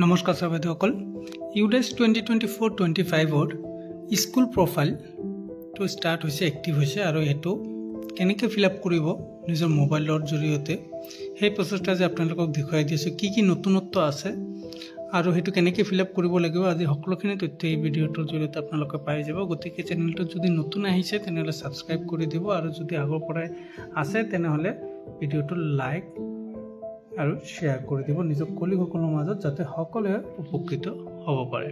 নমস্কাৰ সবাইসকল ইউডেছ 2024-25 school profile তো start হৈছে এক্টিভ হৈছে আৰু এটো কেনেকৈ ফিল আপ কৰিব নিজৰ মোবাইলৰ জৰিয়তে সেই প্ৰচেষ্টা যে আপোনালোকক দেখুৱাই দিছো কি নতুনত্ব আছে আৰু হেতু কেনেকৈ ফিল আপ কৰিব লাগিব আজি সকলোখিনি তথ্য এই ভিডিঅ'টোৰ জৰিয়তে আপোনালোকে পাই যাব গতিকে চেনেলটো যদি নতুন আহিছে তেনেহলে সাবস্ক্ৰাইব কৰি দিব আৰু যদি আগৰ পৰাই আছে তেনেহলে ভিডিঅ'টো লাইক আৰু শেয়াৰ কৰি দিব নিজৰ কলিগসকলৰ মাজত যাতে সকলোৱে উপকৃত হ'ব পাৰে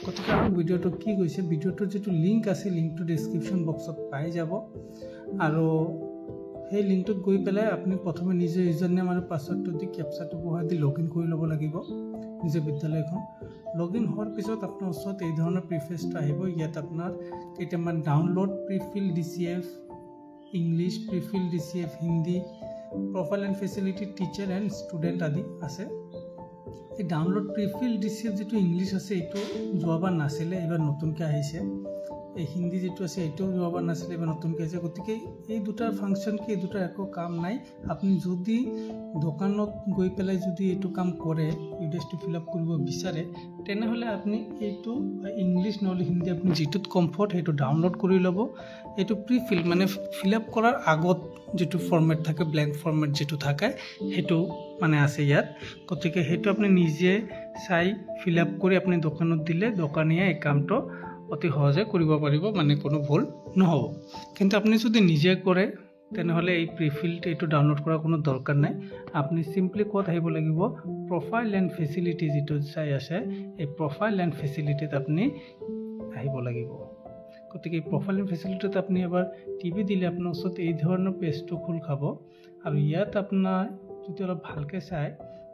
গতিকে আৰু ভিডিঅ'টো কি কৈছে ভিডিঅ'টোৰ যেটো লিংক আছে লিংকটো ডেসক্ৰিপচন বক্সত পাই যাব আৰু সেই লিংকটোত গৈ পেলাই আপুনি প্ৰথমে নিজৰ ইউজাৰনেম আৰু পাছৱৰ্ডটো দি ক্যাপচাটো বহাই দি লগইন কৰি ল'ব লাগিব নিজৰ বিদ্যালয়খন লগইন হোৱাৰ পিছত আপোনাৰ ওচৰত এই ধৰণৰ প্ৰিফেচটো আহিব ইয়াত আপোনাৰ কেইটামান download prefill DCF English prefill DCF Hindi profile and facility teacher and student adi ase এই ডাউনলোড প্ৰিফিল ডিচিএফ যেটো ইংলিশ আছে এটো যোৱাবাৰ নাছিলে এবাৰ নতুনকৈ আহিছে এই হিন্দী যেটো আছে এটো যোৱাবাৰ নাছিলে এবাৰ নতুনকৈ আহিছে গতিকে এই দুটাৰ ফাংচন কি দুটা একো কাম নাই আপুনি যদি দোকানত গৈ পেলাই যদি এটো কাম কৰে ইউডেছটো ফিল আপ কৰিব বিচাৰে তেনেহলে আপুনি এটো ইংলিশ নহলে হিন্দী আপুনি যেটোত কমফৰ্ট হেটো ডাউনলোড কৰি ল'ব এটো প্ৰিফিল মানে ফিল আপ কৰাৰ আগত যেটো ফৰম্যাট থাকে ব্ল্যাঙ্ক ফৰম্যাট যেটো থাকে হেটো মানে আছে ইয়াত গতিকে হেটো আপুনি নিজে চাই ফিল আপ কৰি আপুনি দোকানত দিলে দোকানীয়ে এই কামটো অতি সহজে কৰিব পাৰিব মানে কোনো ভুল নহব কিন্তু আপুনি যদি নিজে কৰে তেনেহলে এই প্ৰিফিলটো এটো ডাউনলোড কৰাৰ কোনো দৰকাৰ নাই আপুনি সিম্পলি কোড আহিব লাগিব প্ৰফাইল এণ্ড ফেসিলিটি যেটো চাই আছে এই প্ৰফাইল এণ্ড ফেসিলিটিত আপুনি আহিব লাগিব গতিকে প্ৰফাইল এণ্ড ফেসিলিটিত আপুনি এবাৰ টিভি দিলে আপোনাৰ ওচৰত এই ধৰণৰ পেজটো খোল খাব আৰু ইয়াত আপোনাৰ যদি অলপ ভালকৈ চাই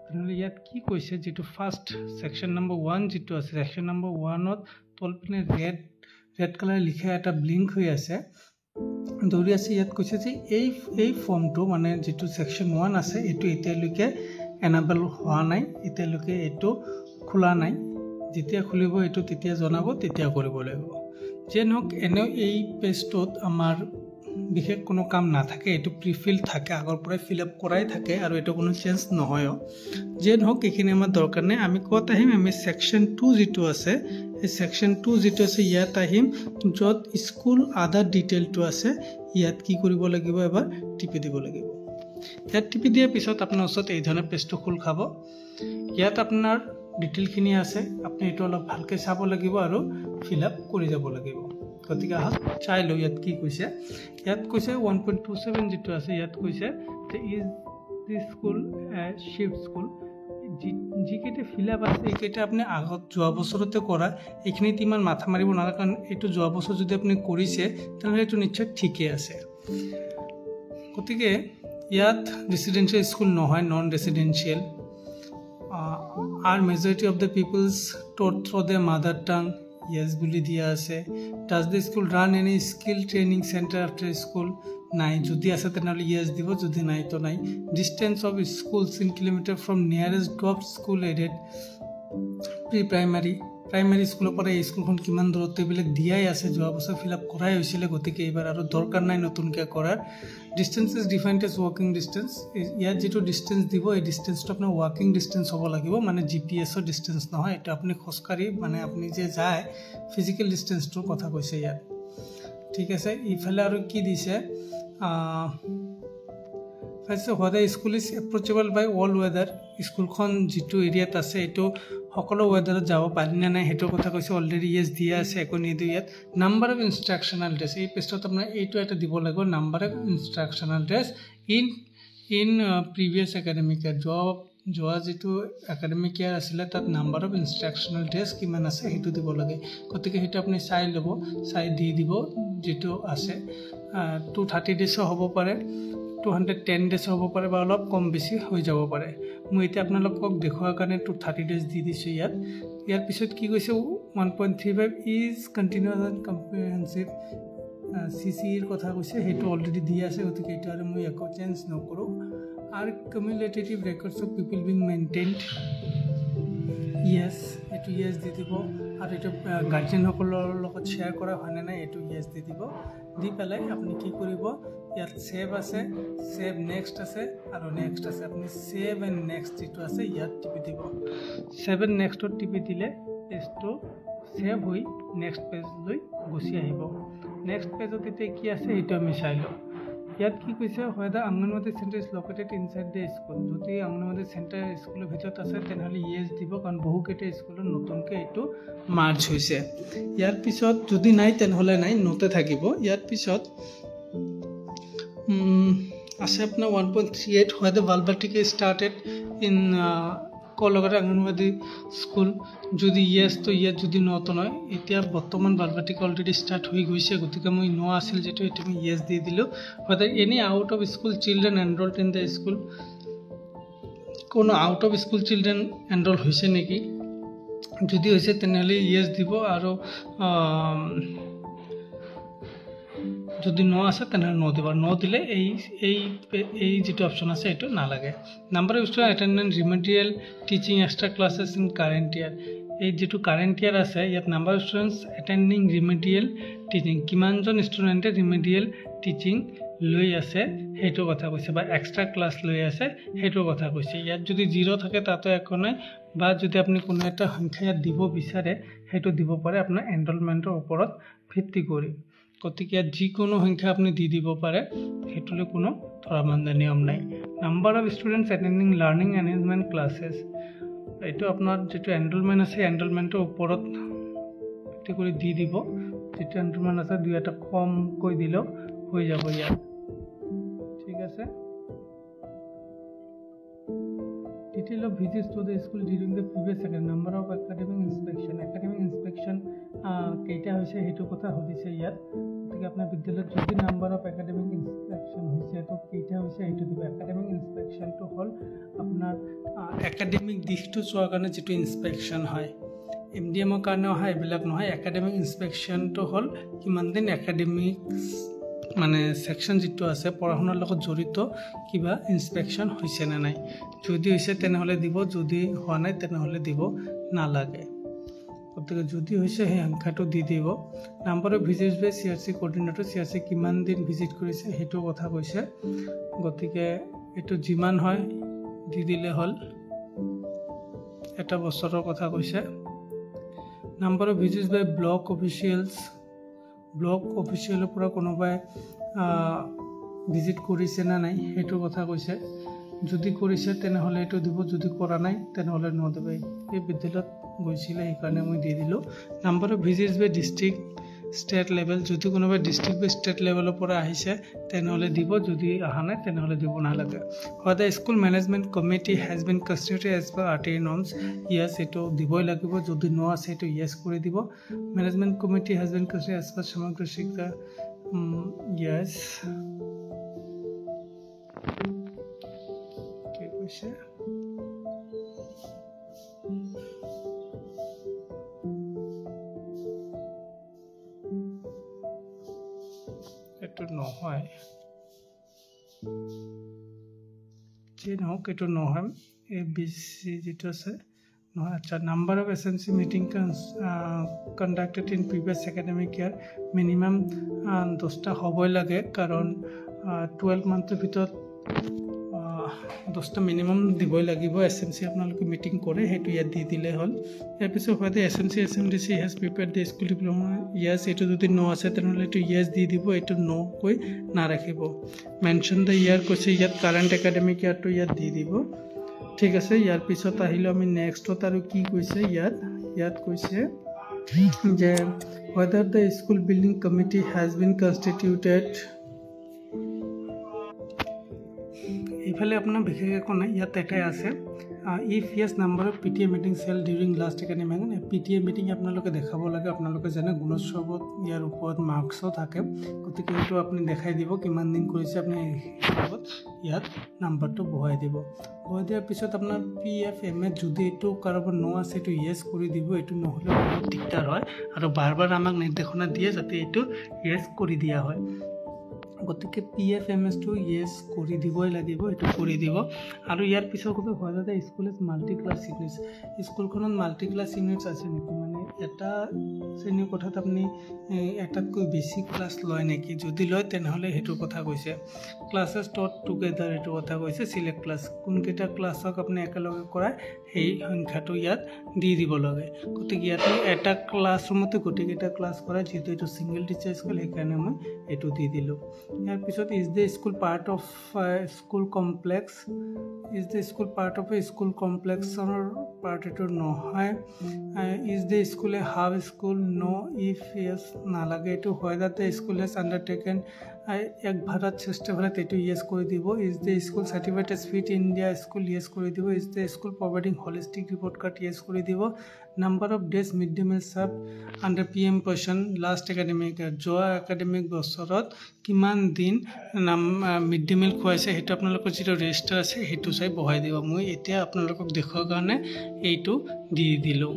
তেনেহলে ইয়াত কি কৈছে যেটো ফাৰ্স্ট সেকশন নম্বৰ 1 যেটো আছে সেকশন নম্বৰ 1 ত তলপিনে ৰেড কালাৰ লিখা এটা ব্লিংক হৈ আছে দৌৰি আছে ইয়াত কৈছে যে এই ফৰ্মটো মানে যেটো সেকশন 1 আছে এটো এতিয়ালৈকে এনাবল হোৱা নাই এতিয়ালৈকে এটো খোলা নাই যেতিয়া খুলিব এটো তেতিয়া জনাব তেতিয়া কৰিব লাগিব যেনক এনে এই পেজটোত আমাৰ বিশেষ কোনো কাম না থাকে এটো প্ৰিফিল থাকে আগৰ পৰাই ফিল আপ কৰাই থাকে আৰু এটো কোনো চেঞ্জ নহয় যেনক এখিনি আমাৰ দৰকাৰ নাই আমি কত আহিম আমি সেকশন 2 যেটো আছে এই সেকশন 2 যেটো আছে ইয়াত আহিম যত স্কুল আদাৰ ডিটেইলটো আছে ইয়াত কি কৰিব লাগিব এবাৰ টিপি দিব লাগিব ইয়াত টিপি দিয়াৰ পিছত আপোনাৰ ওচৰত এই ধৰণৰ পেজটো খোল খাব ইয়াত আপোনাৰ ডিটেইলখিনি আছে আপুনি এটো অলপ ভালকৈ চাব লাগিব আৰু ফিল আপ কৰি যাব লাগিব গতিকে চাই লো ইয়াত কি কৈছে ইয়াত কৈছে 1.27 যেটো আছে ইয়াত কৈছে যে is this school shift school জিকেতে ফিল আপ আছে এইকেইটা আপুনি আগত যোৱা বছৰতে কৰা এইখিনিত ইমান মাথা মাৰিব নালাগে কাৰণ এটো যোৱা বছৰ যদি আপুনি কৰিছে তেনেহলে এটো নিশ্চয় ঠিকই আছে গতিকে ইয়াত ৰেসিডেন্সিয়েল স্কুল নহয় non ৰেসিডেন্সিয়েল are majority of the peoples taught through their mother tongue yes বুলি দিয়া আছে does the school run any skill training center after school নাই যদি আছে তেনেহলে yes দিব যদি নাই তো নাই distance of schools in kilometer from nearest top school aided pre primary স্কুলৰ পৰা এই স্কুলখন কিমান দূৰত্ব বিলাক দিয়াই আছে যোৱা বছৰ ফিল আপ কৰাই হৈছিল গতিকে এবাৰ আৰু দৰকাৰ নাই নতুনকৈ কৰাৰ distance is defined as walking distance ইয়াত যেটো ডিসটেন্স দিব এই ডিসটেন্সটো আপোনাৰ ওয়াকিং ডিসটেন্স হ'ব লাগিব মানে জিপিএস ৰ ডিসটেন্স নহয় এটা আপুনি খোজকাৰি মানে আপুনি যে যায় ফিজিক্যাল ডিসটেন্সটোৰ কথা কৈছে ইয়াত ঠিক আছে ইফালে আৰু কি দিছে first whether school is approachable by all weather স্কুলখন যেটো এৰিয়াত আছে এটো সকলো ওয়েদাৰত যাব পাৰি না নাই হেটো কথা কৈছে অলৰেডি ইয়েস দিয়া আছে একো নিদিও ইয়াত নাম্বাৰ অফ ইনস্ট্ৰাকশনাল ড্ৰেছ এই পেজত আপোনাৰ এইটো এটা দিব লাগিব number of instructional days in previous academic year যোৱা যেটো একাডেমিক ইয়াৰ আছিল তাত নাম্বাৰ অফ ইনস্ট্ৰাকশনাল ড্ৰেছ কিমান আছে হেতু দিব লাগে গতিকে হেতু আপুনি চাই ল'ব চাই দি দিব যেটো আছে 230 ডেছ হ'ব পাৰে 210 ডেছ হ'ব পাৰে বা অলপ কম বেছি হৈ যাব পাৰে মই এতিয়া আপোনালোকক দেখুৱাৰ কাৰণে 230 ডেছ দি দিছো ইয়াৰ পিছত কি কৈছে 1.35 ইজ কন্টিনিউয়াস এণ্ড কম্প্ৰিহেনসিভ সিসি এৰ কথা কৈছে হেতু অলৰেডি দি আছে গতিকে এটা আৰু মই একো চেঞ্জ নকৰো আৰু cumulative records of people being maintained yes এইটো ইয়েছ দি দিব আৰু এইটো গাৰ্জেনসকলৰ লগত শ্বেয়াৰ কৰা হয়নে নাই এইটো ইয়েছ দি দিব দি পেলাই আপুনি কি কৰিব ইয়াত সেভ আছে সেভ নেক্সট আছে আৰু নেক্সট আছে আপুনি সেভ এণ্ড নেক্সট যিটো আছে ইয়াত টিপি দিব সেভ এণ্ড নেক্সটত টিপি দিলে পেজটো সেভ হৈ নেক্সট পেজলৈ গুচি আহিব নেক্সট পেজত এতিয়া কি আছে সেইটো আমি চাই লওঁ ইয়াত কি কৈছে whether anganwadi centre is located inside the school যদি অংগনবাড়ী চেণ্টাৰ স্কুলৰ ভিতৰত আছে তেনেহ'লে ইয়েছ দিব কাৰণ বহুকেইটা স্কুলত নতুনকৈ এইটো মাৰ্জ হৈছে ইয়াৰ পিছত যদি নাই তেনেহ'লে নাই নতে থাকিব ইয়াৰ পিছত আছে আপোনাৰ 1.38 whether Balbatica started in Kolkata anganwadi school যদি ইয়েছ তো ইয়াত যদি নতো নয় এতিয়া বৰ্তমান বালবাটিকা অলৰেডি ষ্টাৰ্ট হৈ গৈছে গতিকে মই ন আছিল যেটো এটা মই ইয়েছ দি দিলোঁ whether any out of school children enrolled in the school কোনো out of school children enrol হৈছে নেকি যদি হৈছে তেনেহ'লে ইয়েছ দিব আৰু যদি ন আছে তেনেহ'লে ন দিব ন দিলে এই যেটো অপশ্যন আছে এইটো নালাগে number of student attendant remedial teaching extra classes in current year এই যেটো কাৰেণ্ট ইয়াৰ আছে ইয়াত number of students attending remedial teaching কিমানজন ষ্টুডেণ্টে ৰিমেডিয়েল টিচিং লৈ আছে সেইটো কথা কৈছে বা এক্সট্ৰা ক্লাছ লৈ আছে সেইটো কথা কৈছে ইয়াত যদি 0 থাকে তাতো একো নাই বা যদি আপুনি কোনো এটা সংখ্যা ইয়াত দিব বিচাৰে সেইটো দিব পাৰে আপোনাৰ এনৰলমেণ্টৰ ওপৰত ভিত্তি কৰি গতিকে ইয়াত যিকোনো সংখ্যা আপুনি দি দিব পাৰে সেইটোলৈ কোনো ধৰাবন্ধা নিয়ম নাই number of students attending learning enhancement classes এইটো আপোনাৰ যেটো এনৰলমেণ্ট আছে এনৰলমেণ্টৰ ওপৰত ভিত্তি কৰি দি দিব যেটো এনৰলমেণ্ট আছে দুই এটা কমকৈ দিলেও হৈ যাব ইয়াত ঠিক আছে detail of visits to the school during the previous second number of academic inspection কেইটা হৈছে হেতু কথা হদিছে ইয়াত ঠিক আপোনাৰ বিদ্যালয়ত যদি নাম্বাৰ অফ একাডেমিক ইনস্পেকশন হৈছে তো কেইটা হৈছে হেতু দিব একাডেমিক ইনস্পেকশন তো হল আপোনাৰ একাডেমিক দিশটো চোৱাৰ কাৰণে যেটো ইনস্পেকশন হয় এমডিএমৰ কাৰণে হয় এবিলাক নহয় একাডেমিক ইনস্পেকশন তো হল কিমান দিন একাডেমিক মানে সেকশন যেটো আছে পঢ়াশোনাৰ লগত জড়িত কিবা ইনস্পেকশন হৈছে না নাই যদি হৈছে তেনেহলে দিব যদি হোৱা নাই তেনেহলে দিব নালাগে গতিকে যদি হৈছে সেই সংখ্যাটো দি দিব number of visits by সিআৰসি coordinator সিআৰসি কিমান দিন ভিজিট কৰিছে হেতু কথা কৈছে গতিকে এটো যিমান হয় দি দিলে হল এটা বছৰৰ কথা কৈছে number of visits by block অফিচিয়েলৰ পৰা কোনোবাই ভিজিট কৰিছে না নাই হেতু কথা কৈছে যদি কৰিছে তেনেহলে এটো দিব যদি কৰা নাই তেনেহলে নদিব এই বিদ্যালয়ত গৈছিলে এই কাৰণে মই দি দিলো number of visits by district state level যদি কোনোবাই ডিস্ট্ৰিক্ট বা ষ্টেট লেভেলৰ পৰা আহিছে তেনেহলে দিব যদি আহা নাই তেনেহলে দিব নালাগে whether school management committee has been constituted as per RTI norms yes এটো দিবই লাগিব যদি ন আছে এটো yes কৰি দিব management committee has been constituted as per সমগ্ৰ শিক্ষা yes কি কৈছে এটো নহয় যে নহওক এটো নহয় এ বিসি যেটো আছে নহয় আচ্ছা number of SMC meeting conducted in previous academic year minimum 10টা হ'বই লাগে কাৰণ 12 মান্থৰ ভিতৰত 10টা মিনিমাম দিবই লাগিব এসএমসি আপোনালোকে মিটিং কৰে হেতু ইয়াত দি দিলে হল ইয়াৰ পিছত হয়তো SMC has prepared the school diploma yes এটো যদি ন আছে তেনেহলে এটো yes দি দিব এটো ন কৈ না ৰাখিব মেনশন দা ইয়াৰ কৈছে ইয়াত কাৰেন্ট একাডেমিক ইয়াৰ তো ইয়াত দি দিব ঠিক আছে ইয়াৰ পিছত আহিলো আমি নেক্সটত আৰু কি কৈছে ইয়াত কৈছে যে whether the school building committee has been constituted ইফালে আপোনাৰ বিশেষ একো নাই ইয়াত এটাই আছে if yes number of PTA meetings held during last academic PTA meeting আপোনালোকে দেখাব লাগে আপোনালোকে জানে গুণোৎসৱত ইয়াৰ ওপৰত মাৰ্কসও থাকে গতিকে এটো আপুনি দেখাই দিব কিমান দিন কৰিছে আপুনি হিচাপত ইয়াত নাম্বাৰটো বহাই দিব বহাই দিয়াৰ পিছত আপোনাৰ PFMA যদি এটো কাৰোবাৰ ন আছে এটো yes কৰি দিব এটো নহলে বহুত দিগদাৰ হয় আৰু বাৰবাৰ আমাক নিৰ্দেশনা দিয়ে যাতে এটো yes কৰি দিয়া হয় গতিকে PFMS-টো ইয়েছ কৰি দিবই লাগিব, এইটো কৰি দিব। আৰু ইয়াৰ পিছৰ কথা হয় যাতে স্কুলত মাল্টি ক্লাছ ইউনিটছ, স্কুলখনত মাল্টি ক্লাছ ইউনিটছ আছে নেকি, মানে এটা শ্ৰেণীৰ কথাত আপুনি এটাতকৈ বেছি ক্লাছ লয় নেকি, যদি লয় তেনেহ'লে সেইটোৰ কথা কৈছে। ক্লাছেছ টট টুগেডাৰ এইটো কথা কৈছে। চিলেক্ট ক্লাছ, কোনকেইটা ক্লাছক আপুনি একেলগে কৰায় সেই সংখ্যাটো ইয়াত দি দিব লাগে। গতিকে ইয়াত এটা ক্লাছৰুমতে গোটেইকেইটা ক্লাছ কৰায়, যিহেতু এইটো ছিংগল টিচাৰ স্কুল সেইকাৰণে মই এইটো দি দিলোঁ। ইয়াৰ পিছত is the school part of school complex, is the school part of a school কমপ্লেক্সৰ পাৰ্ট এইটো নহয়। Is the school a hub school, no' if yes নালাগে, এইটো হয় যাতে স্কুল হেজ আণ্ডাৰটেকেন এক ভাৰত শ্ৰেষ্ঠ ভাৰত, এইটো ইয়েছ কৰি দিব। Is the school certified as Fit India school, yes কৰি দিব। Is the school providing holistic report card, yes কৰি দিব। Number of days mid day meal served under PM Poshan last academic year, যোৱা একাডেমিক বছৰত কিমান দিন মিড ডে মিল খুৱাইছে সেইটো আপোনালোকৰ যিটো ৰেজিষ্টাৰ আছে সেইটো চাই বহাই দিব। মই এতিয়া আপোনালোকক দেখুৱাৰ কাৰণে এইটো দি দিলোঁ।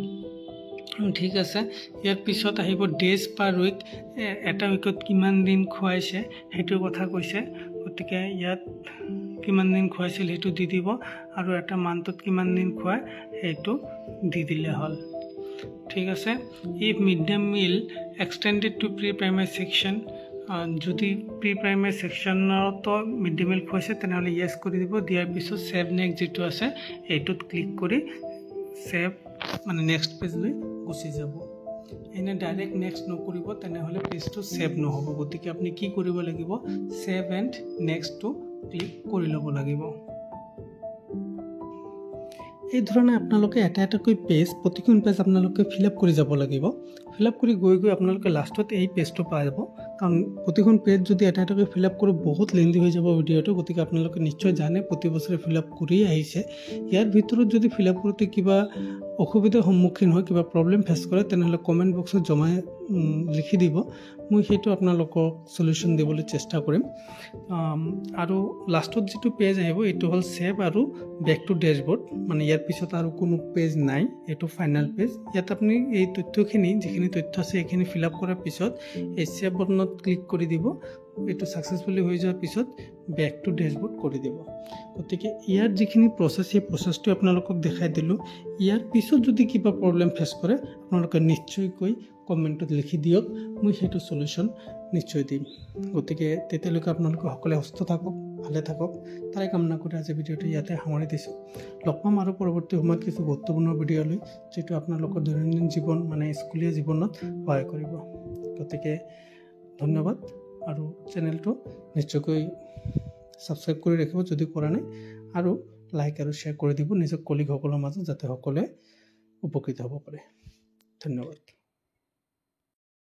ঠিক আছে, ইয়াৰ পিছত আহিব ডেজ পাৰ উইক, এটা উইকত কিমান দিন খুৱাইছে সেইটোৰ কথা কৈছে। গতিকে ইয়াত কিমান দিন খুৱাইছিল সেইটো দি দিব, আৰু এটা মান্থত কিমান দিন খুৱায় সেইটো দি দিলে হ'ল। ঠিক আছে, if mid day meal extended to pre primary section, যদি প্ৰি প্ৰাইমাৰী ছেকশ্যনতো মিড ডে মিল খুৱাইছে তেনেহ'লে ইয়েছ কৰি দিব। দিয়াৰ পিছত ছেভ নেক্সট যিটো আছে এইটোত ক্লিক কৰি ছেভ মানে নেক্সট পেজলৈ গুচি যাব। এনে ডাইৰেক্ট নেক্সট নকৰিব, তেনেহ'লে পেজটো ছেভ নহ'ব। গতিকে আপুনি কি কৰিব লাগিব, ছেভ এণ্ড নেক্সটটো ক্লিক কৰি ল'ব লাগিব। এই ধৰণে আপোনালোকে এটা এটাকৈ পেজ, প্ৰতিখন পেজ আপোনালোকে ফিল আপ কৰি যাব লাগিব। ফিল আপ কৰি গৈ গৈ আপোনালোকে লাষ্টত এই পেজটো পাই যাব, কাৰণ প্ৰতিখন পেজ যদি এটা এটাকৈ ফিল আপ কৰোঁ বহুত লেন্দি হৈ যাব ভিডিঅ'টো। গতিকে আপোনালোকে নিশ্চয় জানে প্ৰতি বছৰে ফিল আপ কৰি আহিছে। ইয়াৰ ভিতৰত যদি ফিল আপ কৰোঁতে কিবা অসুবিধাৰ সন্মুখীন হয়, কিবা প্ৰব্লেম ফেচ কৰে, তেনেহ'লে কমেণ্ট বক্সত লিখি দিব, মই সেইটো আপোনালোকক চলিউশ্যন দিবলৈ চেষ্টা কৰিম। আৰু লাষ্টত যিটো পেজ আহিব এইটো হ'ল ছেভ আৰু বেক টু ডেছবৰ্ড, মানে ইয়াৰ পিছত আৰু কোনো পেজ নাই, এইটো ফাইনেল পেজ। ইয়াত আপুনি এই তথ্যখিনি যিখিনি তথ্য আছে এইখিনি ফিল আপ কৰাৰ পিছত এই ছেভ বটনত ক্লিক কৰি দিব। এইটো ছাকচেছফুলি হৈ যোৱাৰ পিছত বেক টু ডেছবৰ্ড কৰি দিব। গতিকে ইয়াৰ যিখিনি প্ৰচেছ, সেই প্ৰচেছটো আপোনালোকক দেখাই দিলোঁ। ইয়াৰ পিছত যদি কিবা প্ৰব্লেম ফেচ কৰে আপোনালোকে নিশ্চয়কৈ কমেণ্টত লিখি দিয়ক, মই সেইটো চলিউশ্যন নিশ্চয় দিম। গতিকে তেতিয়ালৈকে আপোনালোকে সকলোৱে সুস্থ থাকক, ভালে থাকক, তাৰে কামনা কৰি আজি ভিডিঅ'টো ইয়াতে সামৰি দিছোঁ। লগ পাম আৰু পৰৱৰ্তী সময়ত কিছু গুৰুত্বপূৰ্ণ ভিডিঅ' লৈ, যিটো আপোনালোকৰ দৈনন্দিন জীৱন মানে স্কুলীয়া জীৱনত সহায় কৰিব। গতিকে ধন্যবাদ, আৰু চেনেলটো নিশ্চয়কৈ ছাবস্ক্ৰাইব কৰি ৰাখিব যদি কৰা নাই, আৰু লাইক আৰু শ্বেয়াৰ কৰি দিব নিজৰ কলিগসকলৰ মাজত, যাতে সকলোৱে উপকৃত হ'ব পাৰে। ধন্যবাদ।